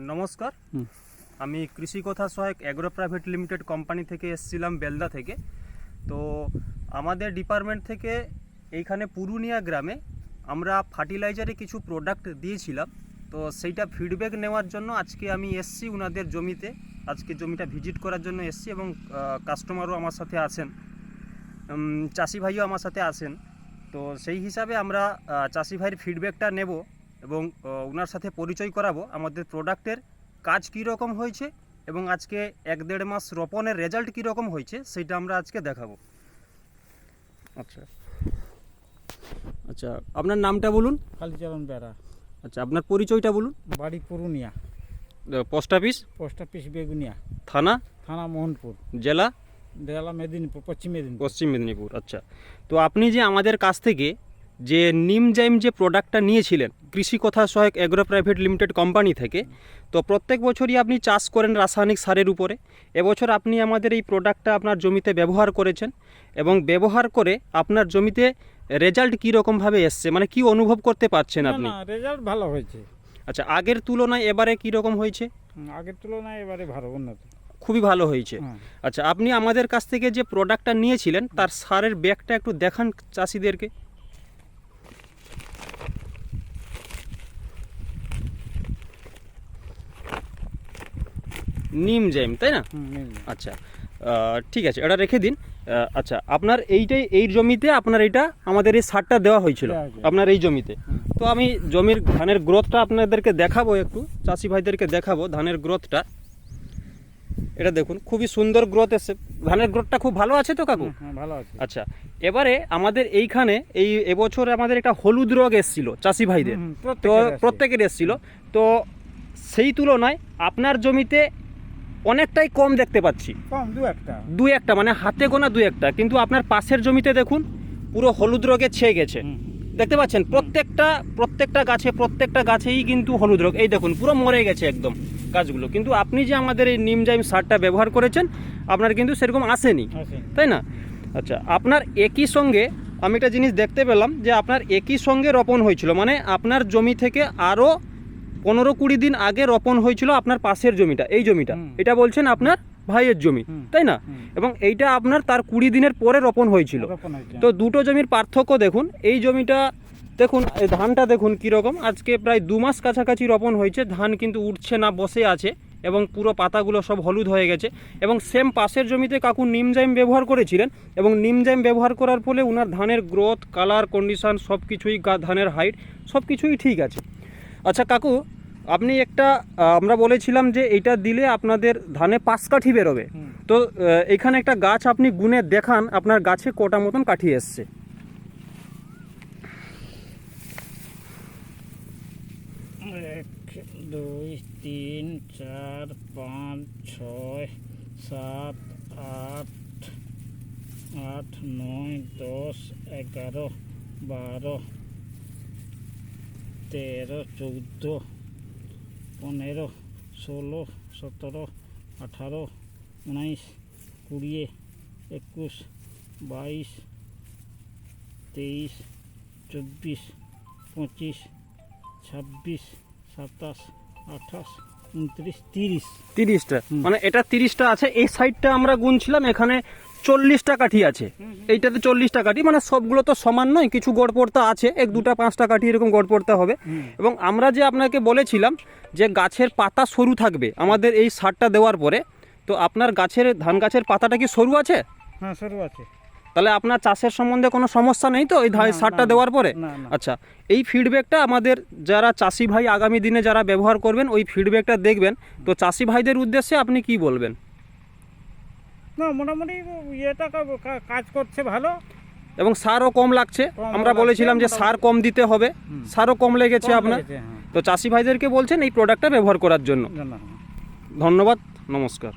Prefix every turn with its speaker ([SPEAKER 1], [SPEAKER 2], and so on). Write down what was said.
[SPEAKER 1] নমস্কার, আমি কৃষি কথা সহায়ক অ্যাগ্রো প্রাইভেট লিমিটেড কোম্পানি থেকে এসেছিলাম বেলদা থেকে। তো আমাদের ডিপার্টমেন্ট থেকে এইখানে পুরুলিয়া গ্রামে আমরা ফার্টিলাইজারে কিছু প্রোডাক্ট দিয়েছিলাম। তো সেইটা ফিডব্যাক নেওয়ার জন্য আজকে আমি এসছি ওনাদের জমিতে। আজকে জমিটা ভিজিট করার জন্য এসছি এবং কাস্টমারও আমার সাথে আছেন, চাষি ভাইও আমার সাথে আছেন। তো সেই হিসাবে আমরা চাষি ভাইয়ের ফিডব্যাকটা নেব এবং ওনার সাথে পরিচয় করাবো আমাদের প্রোডাক্টের কাজ কী রকম হয়েছে এবং আজকে 1-1.5 মাস রোপণের রেজাল্ট কী রকম হয়েছে সেটা আমরা আজকে দেখাবো। আচ্ছা আচ্ছা, আপনার নামটা বলুন।
[SPEAKER 2] কালীচরণ বেড়া।
[SPEAKER 1] আচ্ছা, আপনার পরিচয়টা বলুন।
[SPEAKER 2] বাড়ি পুরুলিয়া,
[SPEAKER 1] পোস্ট অফিস
[SPEAKER 2] বেগুনিয়া,
[SPEAKER 1] থানা
[SPEAKER 2] মোহনপুর,
[SPEAKER 1] জেলা
[SPEAKER 2] মেদিনীপুর,
[SPEAKER 1] পশ্চিম মেদিনীপুর। আচ্ছা, তো আপনি যে আমাদের কাছ থেকে যে নিমজাইম যে প্রোডাক্টটা নিয়েছিলেন কৃষি কথা সহায়ক অ্যাগ্রো প্রাইভেট লিমিটেড কোম্পানি থেকে, তো প্রত্যেক বছরই আপনি চাষ করেন রাসায়নিক সারের উপরে। এবছর আপনি আমাদের এই প্রোডাক্টটা আপনার জমিতে ব্যবহার করেছেন এবং ব্যবহার করে আপনার জমিতে রেজাল্ট কী রকমভাবে এসছে, মানে কি অনুভব করতে পারছেন আপনি?
[SPEAKER 2] রেজাল্ট ভালো হয়েছে।
[SPEAKER 1] আচ্ছা, আগের তুলনায় এবারে কী রকম হয়েছে?
[SPEAKER 2] আগের তুলনায় এবারে ভালো, উন্নত,
[SPEAKER 1] খুবই ভালো হয়েছে। আচ্ছা, আপনি আমাদের কাছ থেকে যে প্রোডাক্টটা নিয়েছিলেন তার সারের ব্যাগটা একটু দেখান চাষিদেরকে। নিমজাইম, তাই না? আচ্ছা, ঠিক আছে, এটা রেখে দিন। আচ্ছা, আপনার এই জমিতে আপনার এটা আমাদের এই সারটা দেওয়া হয়েছিল আপনার এই জমিতে। তো আমি জমির ধানের গ্রোথটা আপনাদেরকে দেখাবো, একটু চাষি ভাইদেরকে দেখাবো ধানের গ্রোথটা। এটা দেখুন, খুবই সুন্দর গ্রোথ এসছে। ধানের গ্রোথটা খুব ভালো আছে তো কাকু?
[SPEAKER 2] ভালো আছে।
[SPEAKER 1] আচ্ছা, এবারে আমাদের এইখানে এবছর আমাদের একটা হলুদ রোগ এসেছিল চাষি ভাইদের, তো প্রত্যেকের এসেছিল। তো সেই তুলনায় আপনার জমিতে অনেকটাই কম দেখতে পাচ্ছি,
[SPEAKER 2] কম দু একটা,
[SPEAKER 1] মানে হাতে গোনা 2-1টা, কিন্তু আপনার পাশের জমিতে দেখুন পুরো হলুদ রোগে ছেয়ে গেছে। দেখতে পাচ্ছেন প্রত্যেকটা গাছেই কিন্তু হলুদ রোগ। এই দেখুন পুরো মরে গেছে একদম গাছগুলো। কিন্তু আপনি যে আমাদের এই নিমজাইম সারটা ব্যবহার করেছেন আপনার কিন্তু সেরকম আসেনি, তাই না? আচ্ছা, আপনার একই সঙ্গে আমি একটা জিনিস দেখতে পেলাম যে আপনার একই সঙ্গে রোপণ হয়েছিল, মানে আপনার জমি থেকে আরও 15-20 দিন আগে রোপণ হয়েছিল আপনার পাশের জমিটা, এই জমিটা, এটা বলছেন আপনার ভাইয়ের জমি, তাই না? এবং এইটা আপনার তার 20 দিনের পরে রোপণ হয়েছিল। তো দুটো জমির পার্থক্য দেখুন। এই জমিটা দেখুন, এই ধানটা দেখুন কীরকম, আজকে প্রায় 2 মাস কাছাকাছি রোপণ হয়েছে, ধান কিন্তু উঠছে না, বসে আছে এবং পুরো পাতাগুলো সব হলুদ হয়ে গেছে। এবং সেম পাশের জমিতে কাকু নিমজাইম ব্যবহার করেছিলেন এবং নিমজাইম ব্যবহার করার ফলে ওনার ধানের গ্রোথ, কালার, কন্ডিশন সব কিছুই, ধানের হাইট সব কিছুই ঠিক আছে। আচ্ছা কাকু, আপনি আমরা বলেছিলাম যে এইটা দিলে আপনাদের ধানে 5 কাঠি বেরোবে। তো এখানে একটা গাছ আপনি গুনে দেখান আপনার গাছে কটা মতন কাঠি এসছে।
[SPEAKER 2] 1 2 3 4 5 6 7 8 8 9 10 11 12 13 14 15 16 17 18 19 20 21 22 23 24 25 26 27 28 29 30টা,
[SPEAKER 1] মানে এটা 30টা আছে। এই সাইডটা আমরা গুনছিলাম, এখানে 40টা কাঠি আছে, এইটাতে 40টা কাঠি, মানে সবগুলো তো সমান নয়, কিছু গড়পড়তা আছে, 1-2টা 5টা কাঠি এরকম গড়পড়তা হবে। এবং আমরা যে আপনাকে বলেছিলাম যে গাছের পাতা সরু থাকবে আমাদের এই সারটা দেওয়ার পরে, তো আপনার ধান গাছের পাতাটা কি সরু আছে?
[SPEAKER 2] হ্যাঁ, সরু আছে।
[SPEAKER 1] তাহলে আপনার চাষের সম্বন্ধে কোনো সমস্যা নেই তো এই সারটা দেওয়ার পরে? আচ্ছা, এই ফিডব্যাকটা আমাদের যারা চাষি ভাই আগামী দিনে যারা ব্যবহার করবেন ওই ফিডব্যাকটা দেখবেন। তো চাষি ভাইদের উদ্দেশ্যে আপনি কি বলবেন?
[SPEAKER 2] না, মোটামুটি এটা কাজ করছে ভালো
[SPEAKER 1] এবং সারও কম লাগছে। আমরা বলেছিলাম যে সার কম দিতে হবে, সারও কম লেগেছে আপনার। তো চাষি ভাইদেরকে বলছেন এই প্রোডাক্টটা ব্যবহার করার জন্য। ধন্যবাদ, নমস্কার।